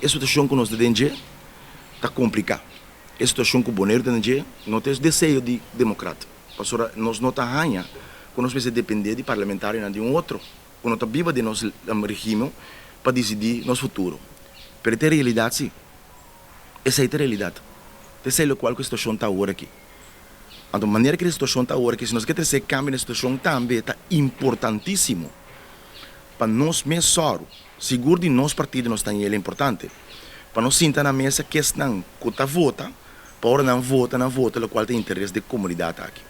a situação que nós temos está complicada. A situação que o Boneiro tem não tem desejo de democrata. Pastora, nós não estamos ganhando, quando nós precisamos depender de parlamentares de um outro, quando nós viva de nosso regime para decidir nosso futuro. Mas é a realidade, sim. Essa é a realidade. Essa é a qual a situação está agora aqui. A maneira que a situação está agora aqui, se nós queremos cambiar na situação também, está importantíssimo para nós mesmos só. Seguro de nosso partido nós tem ele importante. Para nós sentar na mesa questão que está vota, para não vota, o qual tem interesse da comunidade aqui.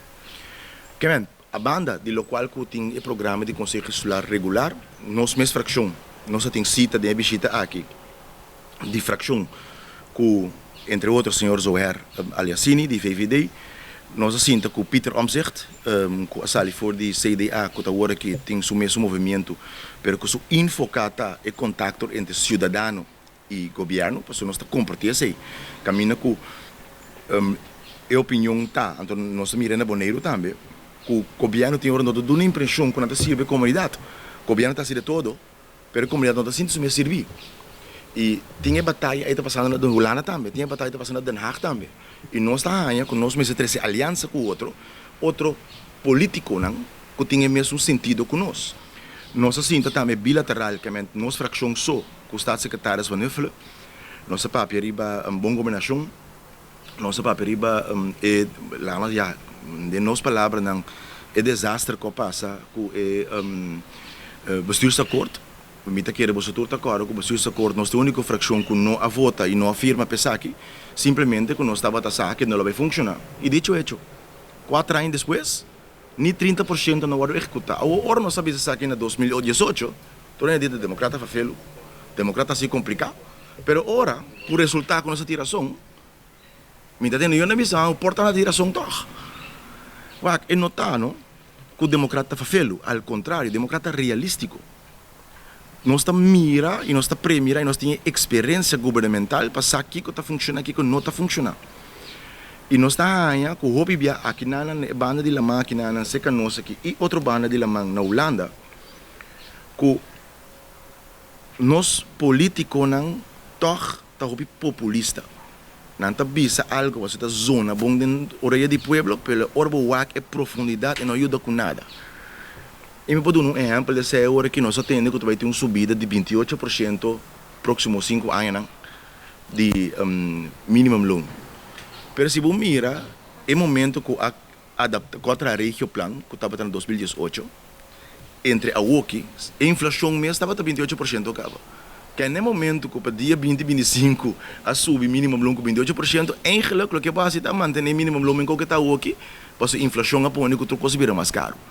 A banda de local que tem o programa de conselho escolar regular, nós mesmos fração, nós temos cita de visita aqui, de fração, que, entre outros, o senhor Zoher Aliassini, de VVD, nós assenta com o Peter Omzicht, com a Sally for de CDA, que agora que tem o mesmo movimento, mas que o enfocado é contato entre cidadão e governo, para nós compartilhar isso, caminha com a opinião tá, então nós mirando Boneiro também, que o governo tem uma impressão que não está servindo a comunidade, o governo está servindo todo, mas a comunidade não está sentindo servir. E tinha batalha aí está passando na Holanda também, tinha batalha está passando na Den Haag também. E nós estamos aí, com nós mesmos ter aliança com outro político não, que tinha mesmo sentido com nós. Nós assim também bilateral, que nós fração só, com o Estado Secretário Van Nuffelen, nossa papel riba boa combinação, nossa papel riba já de nossa palavra não é desastre que passa com o bestuursacord. Mita que o bestuursacord, o bestuursacord, nós é a única fração que não a vota e não afirma pesar aqui, simplesmente que nós estava a que não vai funcionar. E dicho hecho, 4 anos depois, nem 30% não vai executar. Agora nós sabemos que aqui em 2018, todo é dito democrata foi feio, democrata se complicado, mas agora, por resultado com essa tiração, mita tem uma missão, porta na tiração toch. É notado que o democrata foi feio, ao contrário, o democrata realístico. Nós mira e nós premira e nós temos experiência governamental para saber que está funcionando aqui que não está funcionando. E nós estamos com o hobby aqui na banda de Lamang, aqui na seca nossa aqui, e outra banda de Lamang na Holanda, que nós políticos não toch tá hobby populista. Não está bisa algo, você está zona bom dentro da orelha do pueblo, pelo orbo wak é profundidade e não ajuda com nada. E me pode dar um exemplo dessa hora que nós temos que vai ter uma subida de 28% próximos 5 anos de minimum loan. Mas se você mira, é momento que adapta contra a região plan, que estava em 2018, entre a WOKI, a inflação mesmo estava a 28% acaba. Que é no momento que para dia 2025 a subir minimum loan com 28%, eigenlijk o que passa é manter minimum loan em qualquer WOKI, para a inflação a põe que o troco se vira mais caro.